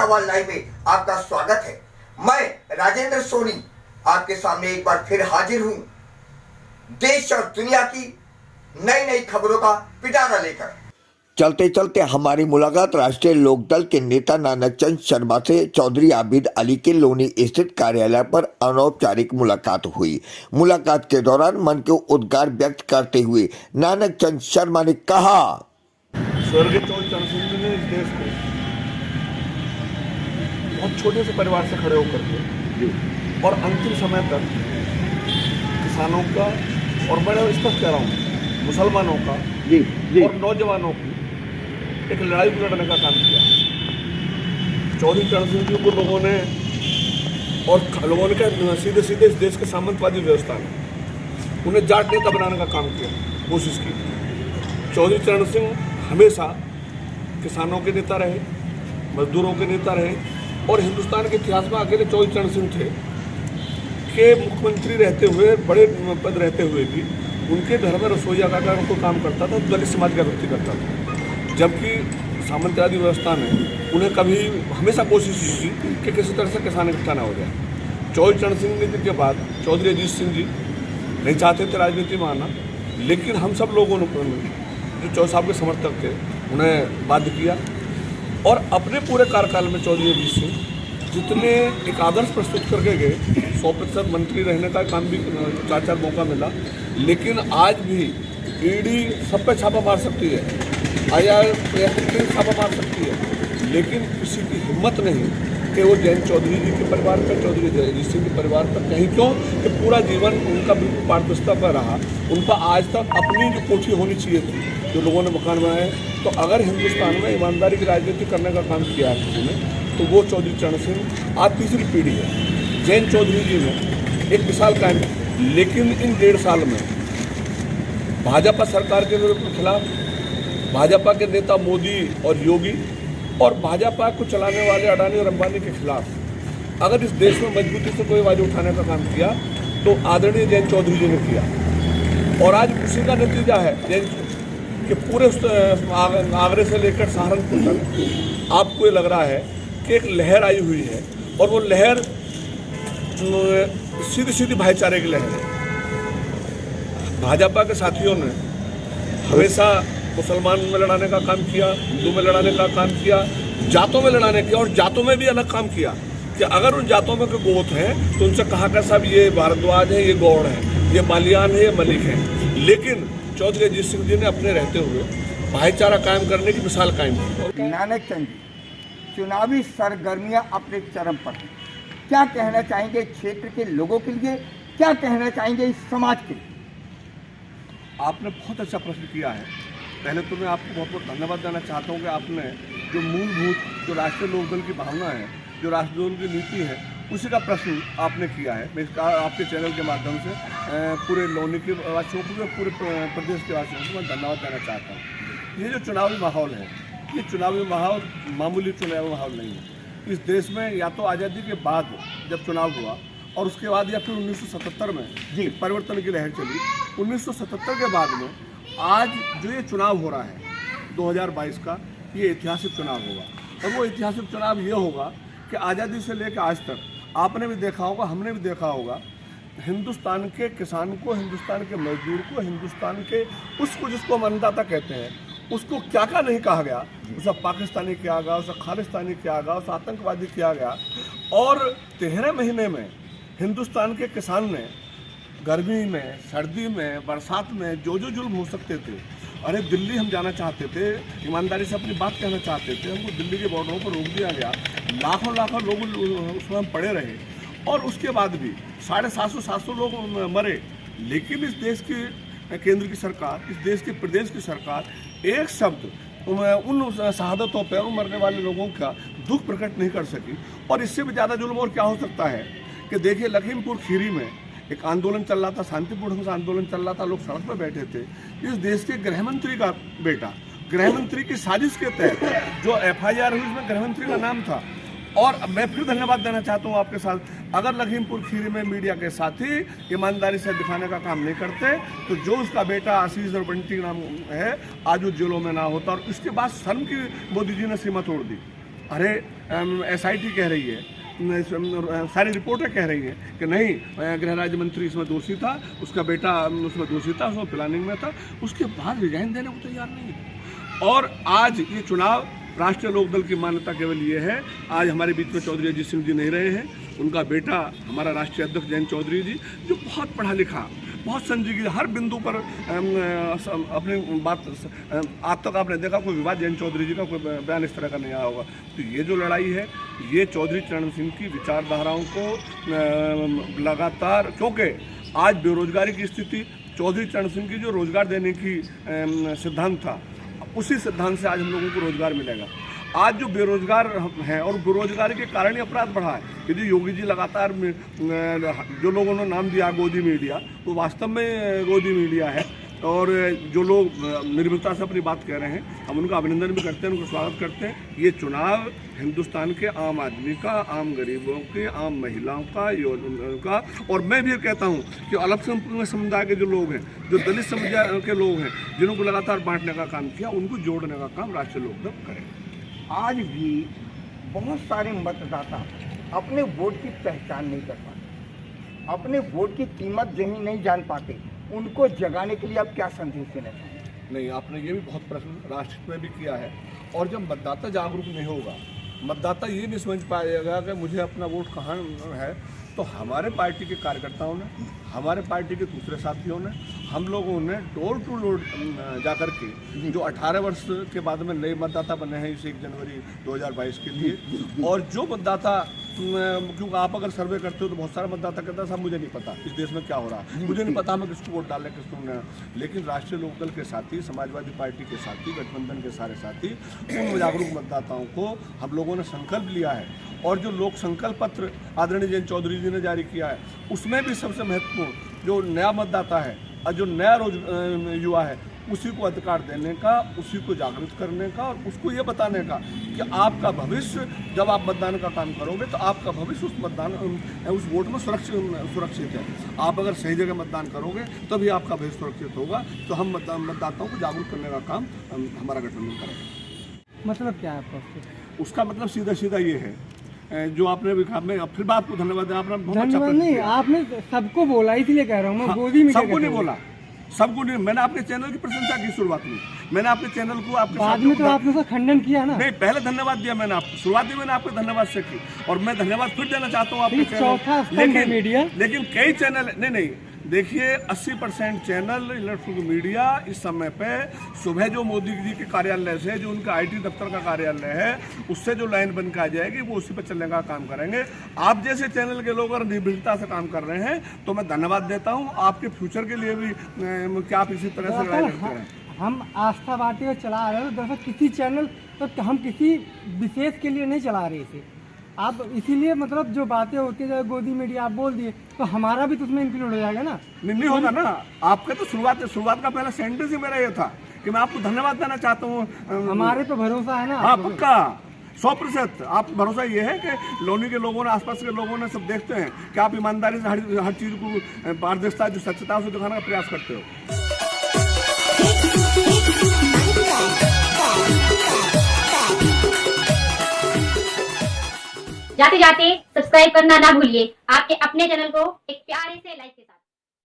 आवाज लाइव में आपका स्वागत है। मैं राजेंद्र सोनी आपके सामने एक बार फिर हाजिर हूं देश और दुनिया की नई नई खबरों का पिटारा लेकर। चलते चलते हमारी मुलाकात राष्ट्रीय लोकदल के नेता नानक चंद शर्मा से चौधरी आबिद अली के लोनी स्थित कार्यालय पर अनौपचारिक मुलाकात हुई। मुलाकात के दौरान मन के उद्गार व्यक्त करते हुए नानक चंद शर्मा ने कहा, स्वर्गीय चौधरी चरण सिंह जी ने इस देश को बहुत छोटे से परिवार से खड़े होकर के और अंतिम समय तक किसानों का और बड़े स्पष्ट कह रहा हूँ मुसलमानों का और नौजवानों की एक लड़ाई लड़ने का काम किया। चौधरी चरण सिंह जी को लोगों ने सीधे सीधे इस देश के सामंतवादी व्यवस्था में उन्हें जाट नेता बनाने का काम किया, कोशिश की। चौधरी चरण सिंह हमेशा किसानों के नेता रहे, मजदूरों के नेता रहे और हिंदुस्तान के इतिहास में अकेले चौधरी चरण सिंह थे कि मुख्यमंत्री रहते हुए, बड़े पद रहते हुए भी उनके घर में रसोईया का अगर कोई काम करता था तो दलित समाज का व्यक्ति करता था, जबकि सामंतवादी व्यवस्था ने उन्हें कभी हमेशा कोशिश की कि किसी तरह से किसान इकट्ठा ना हो जाए। चौधरी चरण सिंह जी के बाद चौधरी अजीत सिंह जी नहीं चाहते थे राजनीति में आना, लेकिन हम सब लोगों ने जो चौधरी साहब के समर्थक थे उन्हें बाध्य किया और अपने पूरे कार्यकाल में चौधरी अजीत सिंह जितने एक आदर्श प्रस्तुत करके गए, 100% मंत्री रहने का काम भी 4 मौका मिला, लेकिन आज भी ईडी सब पे छापा मार सकती है, IR छापा मार सकती है, लेकिन किसी की हिम्मत नहीं कि वो जैन चौधरी जी के परिवार पर, चौधरी अजीत सिंह के परिवार पर कहीं, क्यों कि पूरा जीवन उनका बिल्कुल पारदर्शिता पर रहा। उनका आज तक अपनी जो कोठी होनी चाहिए थी, जो लोगों ने मकान बनाए, तो अगर हिंदुस्तान में ईमानदारी की राजनीति करने का काम किया है किसी ने तो वो चौधरी चरण सिंह आज तीसरी पीढ़ी है। जैन चौधरी जी ने एक मिसाल कायम की, लेकिन इन 1.5 साल में भाजपा सरकार के खिलाफ भाजपा के नेता मोदी और योगी और भाजपा को चलाने वाले अडानी और अंबानी के खिलाफ अगर इस देश में मजबूती से कोई आवाज उठाने का काम किया तो आदरणीय जैन चौधरी जी ने किया। और आज उसी का नतीजा है जैन कि पूरे आगरे से लेकर सहारनपुर तक आपको ये लग रहा है कि एक लहर आई हुई है और वो लहर सीधी सीधी भाईचारे की लहर है। भाजपा के साथियों ने हमेशा मुसलमान में लड़ाने का काम किया, हिंदू में लड़ाने का काम किया, जातों में लड़ाने किया और जातों में भी अलग काम किया कि अगर उन जातों में कोई गोत हैं तो उनसे कहा कर साहब ये भारद्वाज है, ये गौड़ है, ये बालियान है, ये मलिक है। लेकिन चौधरी अजीत सिंह जी ने अपने रहते हुए भाईचारा कायम करने की मिसाल कायम की। नानक चंद जी, चुनावी सरगर्मियां अपने चरम पर हैं, क्या कहना चाहेंगे क्षेत्र के लोगों के लिए, क्या कहना चाहेंगे इस समाज के लिए? आपने बहुत अच्छा प्रश्न किया है। पहले तो मैं आपको बहुत बहुत धन्यवाद देना चाहता हूँ कि आपने जो मूलभूत जो राष्ट्रीय लोकदल की भावना है, जो राष्ट्रीय लोकदल की नीति है, उसी का प्रश्न आपने किया है। मैं आपके चैनल के माध्यम से पूरे लोनी के वासियों को, पूरे प्रदेश के वासियों को मैं धन्यवाद देना चाहता हूँ। ये जो चुनावी माहौल है, ये चुनावी माहौल मामूली चुनावी माहौल नहीं है। इस देश में या तो आज़ादी के बाद जब चुनाव हुआ और उसके बाद या फिर 1977 में जी परिवर्तन की लहर चली, 1977 के बाद में आज जो ये चुनाव हो रहा है 2022 का, ये ऐतिहासिक चुनाव होगा। और वो ऐतिहासिक चुनाव ये होगा कि आज़ादी से लेकर आज तक आपने भी देखा होगा, हमने भी देखा होगा, हिंदुस्तान के किसान को, हिंदुस्तान के मजदूर को, हिंदुस्तान के उसको जिसको हम अन्नदाता कहते हैं, उसको क्या क्या नहीं कहा गया, उसे पाकिस्तानी किया गया, उसे खालिस्तानी किया गया, उसे आतंकवादी किया गया। और 13 महीने में हिंदुस्तान के किसान ने गर्मी में, सर्दी में, बरसात में जो जुल्म हो सकते थे, अरे दिल्ली हम जाना चाहते थे, ईमानदारी से अपनी बात कहना चाहते थे, हमको दिल्ली के बॉर्डरों पर रोक दिया गया, लाखों लोग उसमें हम पड़े रहे और उसके बाद भी 750 लोग मरे। लेकिन इस देश की केंद्र की सरकार, इस देश के प्रदेश की सरकार एक शब्द उन शहादतों पर, उन मरने वाले लोगों का दुख प्रकट नहीं कर सकी। और इससे भी ज़्यादा जुल्म और क्या हो सकता है कि देखिए, लखीमपुर खीरी में एक आंदोलन चल रहा था, शांतिपूर्ण ढंग से आंदोलन चल रहा था, लोग सड़क पर बैठे थे। इस देश के गृह मंत्री का बेटा, गृह मंत्री की साजिश के तहत जो FIR हुई उसमें गृह मंत्री का नाम था। और मैं फिर धन्यवाद देना चाहता हूँ आपके साथ, अगर लखीमपुर खीरी में मीडिया के साथी ईमानदारी से दिखाने का काम नहीं करते तो जो उसका बेटा आशीष और बंटी नाम है आज वो जेलों में ना होता। और उसके बाद शर्म की मोदी जी ने सीमा तोड़ दी। अरे SIT कह रही है, सारी रिपोर्टें कह रही हैं कि नहीं, गृह राज्य मंत्री इसमें दोषी था, उसका बेटा उसमें दोषी था, उसमें प्लानिंग में था, उसके बाद रिजाइन देने को तैयार नहीं है। और आज ये चुनाव राष्ट्रीय लोकदल की मान्यता केवल ये है, आज हमारे बीच में चौधरी अजीत सिंह जी नहीं रहे हैं, उनका बेटा हमारा राष्ट्रीय अध्यक्ष जयंत चौधरी जी, जो बहुत पढ़ा लिखा, बहुत संजीदा, हर बिंदु पर अपनी बात, आज तक आपने देखा कोई विवाद जयंत चौधरी जी का कोई बयान इस तरह का नहीं आया होगा। तो ये जो लड़ाई है, ये चौधरी चरण सिंह की विचारधाराओं को लगातार, क्योंकि आज बेरोजगारी की स्थिति, चौधरी चरण सिंह की जो रोजगार देने की सिद्धांत था, उसी सिद्धांत से आज हम लोगों को रोजगार मिलेगा। आज जो बेरोजगार हैं और बेरोजगारी के कारण ही अपराध बढ़ा है, यदि योगी जी लगातार जो लोगों ने नाम दिया गोदी मीडिया, तो वास्तव में गोदी मीडिया है। और जो लोग निर्भीकता से अपनी बात कह रहे हैं, हम उनका अभिनंदन भी करते हैं, उनका स्वागत करते हैं। ये चुनाव हिंदुस्तान के आम आदमी का, आम गरीबों के, आम महिलाओं का, और मैं भी कहता हूँ कि अल्पसंख्यक समुदाय के जो लोग हैं, जो दलित समुदाय के लोग हैं, जिनको लगातार बांटने का काम किया, उनको जोड़ने का काम राष्ट्रीय लोकदल करेगा। आज भी बहुत सारे मतदाता अपने वोट की पहचान नहीं कर पाते, अपने वोट की कीमत जमीन नहीं जान पाते, उनको जगाने के लिए आप क्या संदेश देना चाहेंगे? नहीं, आपने ये भी बहुत प्रश्न राष्ट्र में भी किया है। और जब मतदाता जागरूक नहीं होगा, मतदाता ये नहीं समझ पाएगा कि मुझे अपना वोट कहाँ है, तो हमारे पार्टी के कार्यकर्ताओं ने, हमारे पार्टी के दूसरे साथियों ने, हम लोगों ने डोर टू डोर जाकर के, जो 18 वर्ष के बाद में नए मतदाता बने हैं इस 1 जनवरी 2022 के लिए, और जो मतदाता, क्योंकि आप अगर सर्वे करते हो तो बहुत सारे मतदाता कहते हैं साहब मुझे नहीं पता इस देश में क्या हो रहा है, मुझे नहीं पता मैं किसको वोट डालें, किसको नहीं। लेकिन राष्ट्रीय लोकदल के साथी, समाजवादी पार्टी के साथी, गठबंधन के सारे साथी, उन जागरूक मतदाताओं को हम लोगों ने संकल्प लिया है। और जो लोक संकल्प पत्र आदरणीय जयंत चौधरी जी ने जारी किया है, उसमें भी सबसे महत्वपूर्ण जो नया मतदाता है और जो नया युवा है, उसी को अधिकार देने का, उसी को जागृत करने का, और उसको ये बताने का कि आपका भविष्य, जब आप मतदान का काम करोगे तो आपका भविष्य उस वोट में सुरक्षित है। आप अगर सही जगह मतदान करोगे तभी आपका भविष्य सुरक्षित होगा। तो हम मतदाताओं को जागरूक करने का काम हमारा गठबंधन करेगा। मतलब क्या है आपका? उसका मतलब सीधा सीधा ये है, जो आपने भी कहा, मैं फिर बात को धन्यवाद, आपने बहुत अच्छा धन्यवाद नहीं, आपने सबको बोला, इसलिए कह रहा हूँ मैं। गोदी मीडिया सबको नहीं बोला, सबको नहीं। मैंने आपके चैनल की प्रशंसा की शुरुआत में, मैंने आपके चैनल को आपके बाद में तो आपने उसका खंडन किया ना। नहीं, पहले धन्यवाद दिया मैंने आपको, शुरुआत में मैंने आपको धन्यवाद से की, और मैं धन्यवाद फिर देना चाहता हूँ आपके चैनल। लेकिन कई चैनल नहीं, देखिए 80% चैनल इलेक्ट्रॉनिक मीडिया इस समय पे सुबह जो मोदी जी के कार्यालय से, जो उनका IT दफ्तर का कार्यालय है, उससे जो लाइन बन के आ जाएगी वो उसी पर चलने का काम करेंगे। आप जैसे चैनल के लोग अगर निर्भीकता से काम कर रहे हैं तो मैं धन्यवाद देता हूं। आपके फ्यूचर के लिए भी क्या आप इसी तरह से लड़ाई लड़ते हैं। हम आस्था बांटे चला रहे हैं, दरअसल किसी चैनल तो हम किसी विशेष के लिए नहीं चला रहे इसे। आप इसीलिए मतलब जो बातें होती है, गोदी मीडिया आप बोल दिए, तो हमारा भी तो उसमें इंक्लूड हो जाएगा ना। नहीं होगा ना, आपका तो शुरुआत का पहला सेंटेंस ही मेरा ये था कि मैं आपको धन्यवाद देना चाहता हूँ। हमारे पे भरोसा है ना। हाँ, पक्का 100% आप भरोसा ये है कि लोनी के लोगों ने, आसपास के लोगों ने सब देखते हैं कि आप ईमानदारी से हर चीज़ को, पारदर्शिता, जो सच्चता से दिखाने का प्रयास करते हो। जाते जाते सब्सक्राइब करना ना भूलिए, आपके अपने चैनल को एक प्यारे से लाइक के साथ।